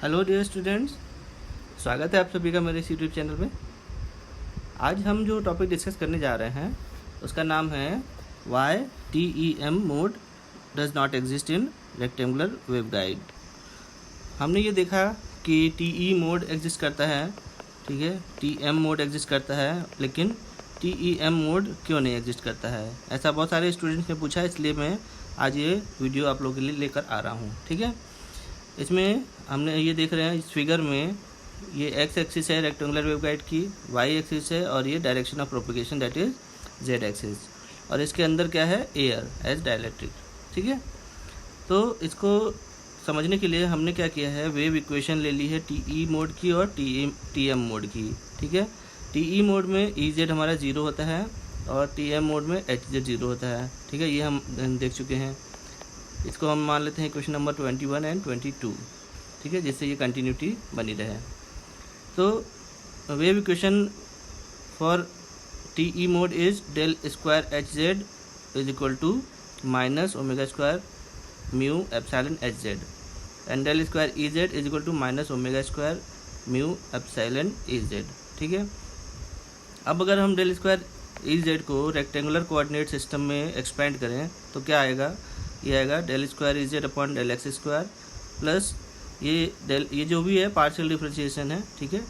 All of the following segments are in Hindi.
हेलो डियर स्टूडेंट्स, स्वागत है आप सभी का मेरे इस यूट्यूब चैनल में। आज हम जो टॉपिक डिस्कस करने जा रहे हैं उसका नाम है Y TEM mode does not exist in rectangular waveguide. हमने ये देखा कि TE मोड एग्जिस्ट करता है, ठीक है, TM मोड एग्जिस्ट करता है, लेकिन TEM मोड क्यों नहीं एग्जिस्ट करता है, ऐसा बहुत सारे स्टूडेंट्स ने पूछा, इसलिए मैं आज ये वीडियो आप लोगों के लिए लेकर आ रहा हूँ। ठीक है, इसमें हमने ये देख रहे हैं इस फिगर में, ये एक्स एक्सिस है रेक्टेंगुलर वेवगाइड की, वाई एक्सिस है और ये direction of propagation that is Z axis, और इसके अंदर क्या है, एयर एज डाइलेक्ट्रिक। ठीक है, तो इसको समझने के लिए हमने क्या किया है, वेव इक्वेशन ले ली है TE मोड की और TM मोड की। ठीक है, TE मोड में EZ हमारा 0 होता है और TM मोड में HZ 0 होता है। ठीक है, ये हम देख चुके हैं। इसको हम मान लेते हैं क्वेश्चन नंबर 21 एंड 22। ठीक है, जिससे ये कंटिन्यूटी बनी रहे। तो wave equation for TE mode is del square HZ is equal to minus omega square mu epsilon HZ and del square EZ is equal to minus omega square mu epsilon EZ। ठीक है, अब अगर हम डेल स्क्वायर EZ को रेक्टेंगुलर कोऑर्डिनेट सिस्टम में एक्सपेंड करें तो क्या आएगा, ये आएगा del square EZ upon del x square plus ये जो भी है पार्शियल डिफरेंशिएशन है। ठीक है,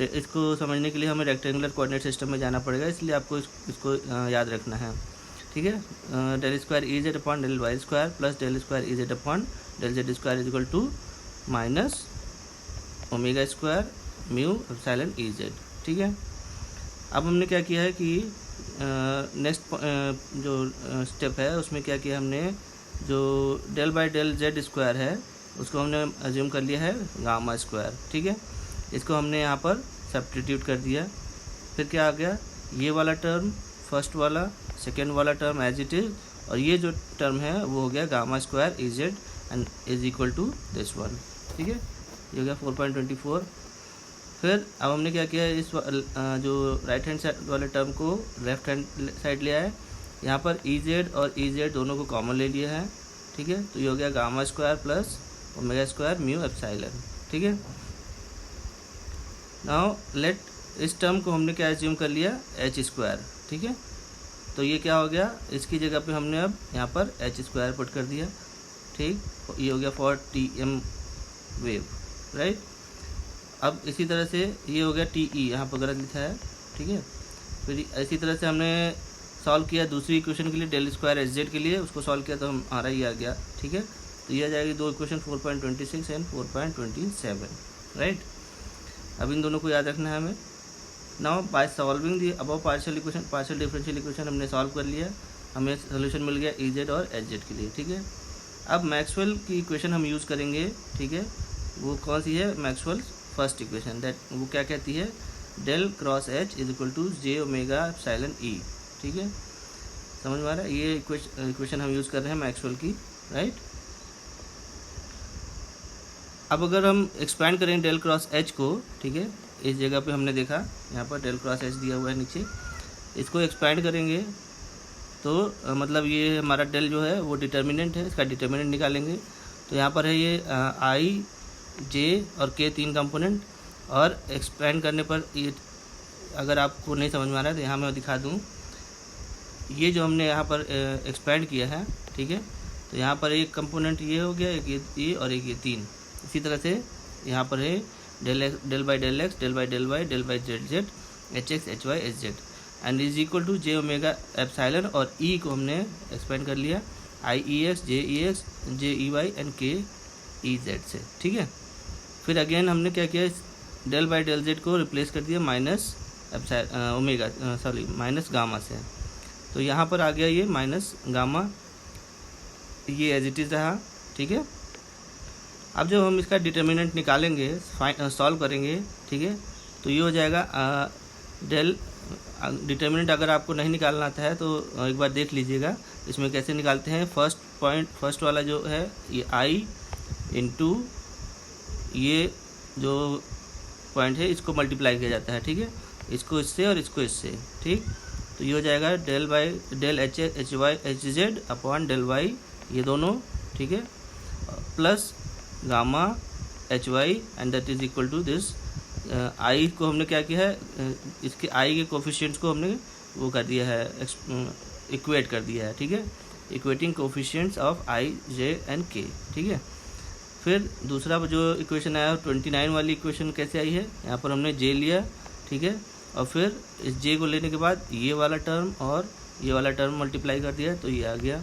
इसको समझने के लिए हमें रेक्टेंगुलर कोऑर्डिनेट सिस्टम में जाना पड़ेगा, इसलिए आपको इसको याद रखना है। ठीक है, del square EZ upon del y square plus del square EZ upon del z square is equal to minus omega square mu epsilon EZ। ठीक है, अब हमने क्या किया है कि नेक्स्ट जो स्टेप है उसमें क्या किया हमने, जो del by del z square है उसको हमने अज्यूम कर लिया है गामा स्क्वायर। ठीक है, इसको हमने यहाँ पर सब्स्टिट्यूट कर दिया। फिर क्या आ गया, ये वाला टर्म, फर्स्ट वाला, सेकेंड वाला टर्म एज इट इज़, और ये जो टर्म है वो हो गया gamma square EZ and is equal to this one. ठीक है, ये हो गया 4.24। फिर अब हमने क्या किया, इस जो राइट हैंड साइड वाले टर्म को लेफ्ट हैंड साइड लिया है, यहाँ पर EZ और EZ दोनों को कॉमन ले लिया है। ठीक है, तो ये हो गया gamma square plus omega square mu epsilon. ठीक है, नाउ लेट, इस टर्म को हमने क्या एज्यूम कर लिया, H स्क्वायर। ठीक है, तो ये क्या हो गया, इसकी जगह पे हमने अब यहाँ पर H स्क्वायर पुट कर दिया। ठीक, ये हो गया फॉर TM वेव, राइट। अब इसी तरह से ये हो गया TE, यहाँ पर गलत लिखा है। ठीक है, फिर इसी तरह से हमने सॉल्व किया दूसरी इक्वेशन के लिए, डेल स्क्वायर HZ के लिए, उसको सॉल्व किया तो हमारा ये आ गया। ठीक है, तो ये आ जाएगी दो इक्वेशन 4.26 एंड 4.27, राइट। अब इन दोनों को याद रखना है हमें। Now by solving the above partial equation, partial differential equation हमने सॉल्व कर लिया, हमें सोल्यूशन मिल गया EZ और HZ के लिए। ठीक है, अब मैक्सवेल की इक्वेशन हम यूज़ करेंगे। ठीक है, वो कौन सी है, मैक्सवेल फर्स्ट इक्वेशन, दैट वो क्या कहती है, del cross H is equal to J omega epsilon E। ठीक है, समझ में आ रहा है, ये इक्वेशन हम यूज़ कर रहे हैं मैक्सवेल की, राइट। अब अगर हम एक्सपैंड करें डेल क्रॉस H को, ठीक है, इस जगह पे हमने देखा यहाँ पर डेल क्रॉस H दिया हुआ है नीचे, इसको एक्सपैंड करेंगे तो मतलब ये हमारा डेल जो है वो डिटर्मिनेंट है, इसका डिटर्मिनेंट निकालेंगे। तो यहाँ पर है ये I, J और K तीन कंपोनेंट, और एक्सपैंड करने पर ये, अगर आपको नहीं समझ में आ रहा है तो यहाँ मैं दिखा दूँ, ये जो हमने यहाँ पर एक्सपैंड किया है, ठीक है, तो यहाँ पर एक कंपोनेंट ये हो गया, एक ये और एक ये तीन। इसी तरह से यहाँ पर है del by del x, del by del Y, del by z z, HX HY HZ and is equal to J omega epsilon, और E को हमने एक्सपेंड कर लिया IEX JEX JEY and KEZ से। ठीक है, फिर अगेन हमने क्या किया, डेल बाई डेल जेड को रिप्लेस कर दिया minus omega, sorry minus gamma से, तो यहाँ पर आ गया ये माइनस गामा, ये एज इट इज़ रहा। ठीक है, अब जब हम इसका डिटर्मिनेंट निकालेंगे, सॉल्व करेंगे, ठीक है, तो ये हो जाएगा डेल, डिटर्मिनेंट अगर आपको नहीं निकालना आता है तो एक बार देख लीजिएगा इसमें कैसे निकालते हैं। फर्स्ट वाला जो है ये I इंटू ये जो पॉइंट है इसको मल्टीप्लाई किया जाता है। ठीक है, इसको इससे और इसको इससे। ठीक, तो ये हो जाएगा del by del HY HZ upon del y, ये दोनों। ठीक है, plus gamma H Y and that is equal to this I को हमने क्या किया है, इसके आई के कोफिशिएंट्स को हमने वो कर दिया है, इक्वेट कर दिया है, ठीक है, equating coefficients of I J and के, ठीक है। फिर दूसरा जो इक्वेशन आया 29 वाली इक्वेशन कैसे आई है, यहाँ पर हमने जे लिया, ठीक है, और फिर इस जे को लेने के बाद ये वाला टर्म और ये वाला टर्म मल्टीप्लाई कर दिया तो ये आ गया,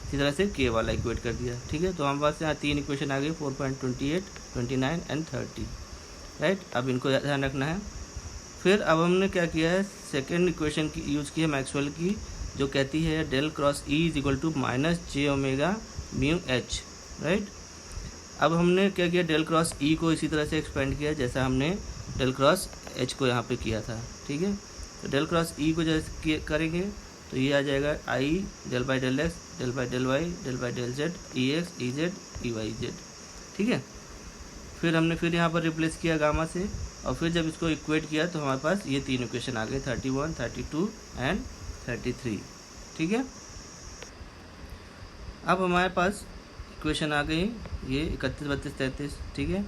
इसी तरह से के वाला इक्वेट कर दिया, ठीक है। तो हमारे पास यहाँ 3 इक्वेशन आ गए 4.28, 29 एंड 30, राइट। अब इनको ध्यान रखना है। फिर अब हमने क्या किया है, सेकेंड इक्वेशन की यूज़ की है मैक्सवेल की, जो कहती है del cross E is equal to minus J omega mu H, right. अब हमने क्या किया, डेल क्रॉस ई को इसी तरह से एक्सपेंड किया जैसा हमने डेल क्रॉस एच को यहाँ पे किया था, ठीक है। तो डेल क्रॉस ई को जैसे करेंगे तो ये आ जाएगा I del by del x del by del Y del by del Z E X E Z E Y Z, ठीक है। फिर हमने फिर यहाँ पर रिप्लेस किया गामा से, और फिर जब इसको इक्वेट किया तो हमारे पास ये 3 इक्वेशन आ गए 31, 32 एंड 33, ठीक है। अब हमारे पास इक्वेशन आ गई ये 31, 32, 33, ठीक है,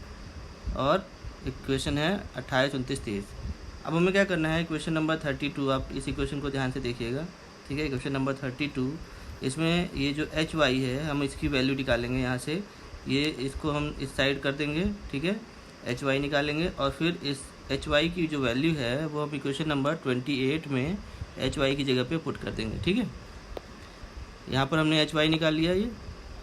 और इक्वेशन है 28, 29, 30। अब हमें क्या करना है, इक्वेशन नंबर 32, आप इस इक्वेशन को ध्यान से देखिएगा, ठीक है। इक्वेशन नंबर 32, इसमें ये जो एच वाई है हम इसकी वैल्यू निकालेंगे यहाँ से, ये इसको हम इस साइड कर देंगे, ठीक है, एच वाई निकालेंगे, और फिर इस एच वाई की जो वैल्यू है वो हम इक्वेशन नंबर 28 में एच वाई की जगह पे पुट कर देंगे, ठीक है। यहाँ पर हमने एच वाई निकाल लिया ये,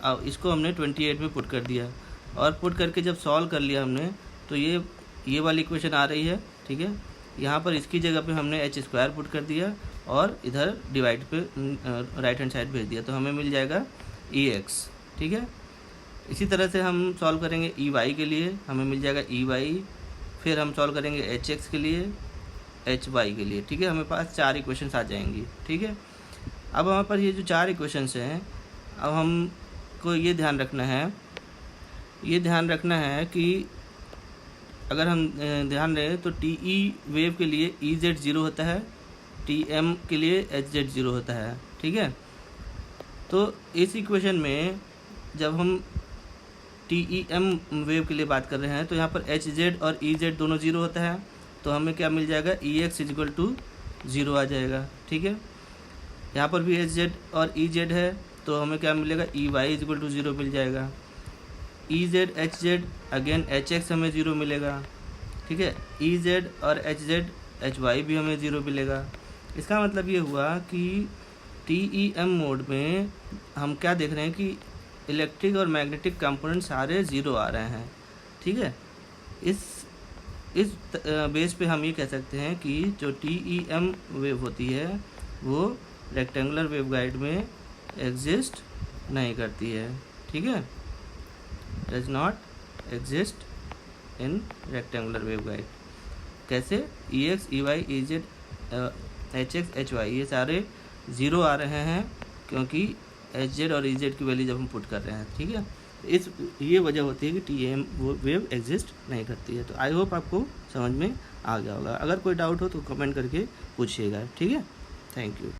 अब इसको हमने 28 में पुट कर दिया, और पुट करके जब सॉल्व कर लिया हमने तो ये वाली इक्वेशन आ रही है, ठीक है। यहाँ पर इसकी जगह पे हमने एच स्क्वायर पुट कर दिया और इधर डिवाइड पे राइट हैंड साइड भेज दिया, तो हमें मिल जाएगा ई एक्स, ठीक है। इसी तरह से हम सॉल्व करेंगे ई वाई के लिए, हमें मिल जाएगा ई वाई, फिर हम सॉल्व करेंगे एच एक्स के लिए, एच वाई के लिए, ठीक है। हमें पास 4 इक्वेशंस आ जाएंगी, ठीक है। अब हमारे पास ये जो 4 इक्वेशंस हैं, अब हमको ये ध्यान रखना है कि अगर हम ध्यान रहे तो टी ई वेव के लिए ई जेड 0 होता है, टी एम के लिए एच जेड 0 होता है, ठीक है। तो इस इक्वेशन में जब हम टी ई एम वेव के लिए बात कर रहे हैं तो यहाँ पर एच जेड और ई जेड दोनों 0 होता है, तो हमें क्या मिल जाएगा, ई एक्स इज इक्वल टू 0 आ जाएगा, ठीक है। यहाँ पर भी एच जेड और ई जेड है तो हमें क्या मिलेगा, E Y is equal to 0 मिल जाएगा। E Z H Z again H X हमें 0 मिलेगा, ठीक है। ई जेड और एच जेड एच वाई भी हमें 0 मिलेगा। इसका मतलब ये हुआ कि टी ई एम मोड में हम क्या देख रहे हैं कि इलेक्ट्रिक और मैग्नेटिक कंपोनेंट सारे 0 आ रहे हैं, ठीक है। इस बेस पे हम ये कह सकते हैं कि जो टी ई एम वेव होती है वो रेक्टेंगुलर वेवगाइड में एग्जिस्ट नहीं करती है, ठीक है, does not exist in rectangular waveguide. कैसे, E X E Y E Z H X H Y ये सारे 0 आ रहे हैं क्योंकि एच जेड और ई जेड की वैल्यू जब हम पुट कर रहे हैं, ठीक है। ये वजह होती है कि टी एम वेव एग्जिस्ट नहीं करती है। तो आई होप आपको समझ में आ गया होगा। अगर कोई डाउट हो तो कमेंट करके पूछिएगा, ठीक है। Thank you.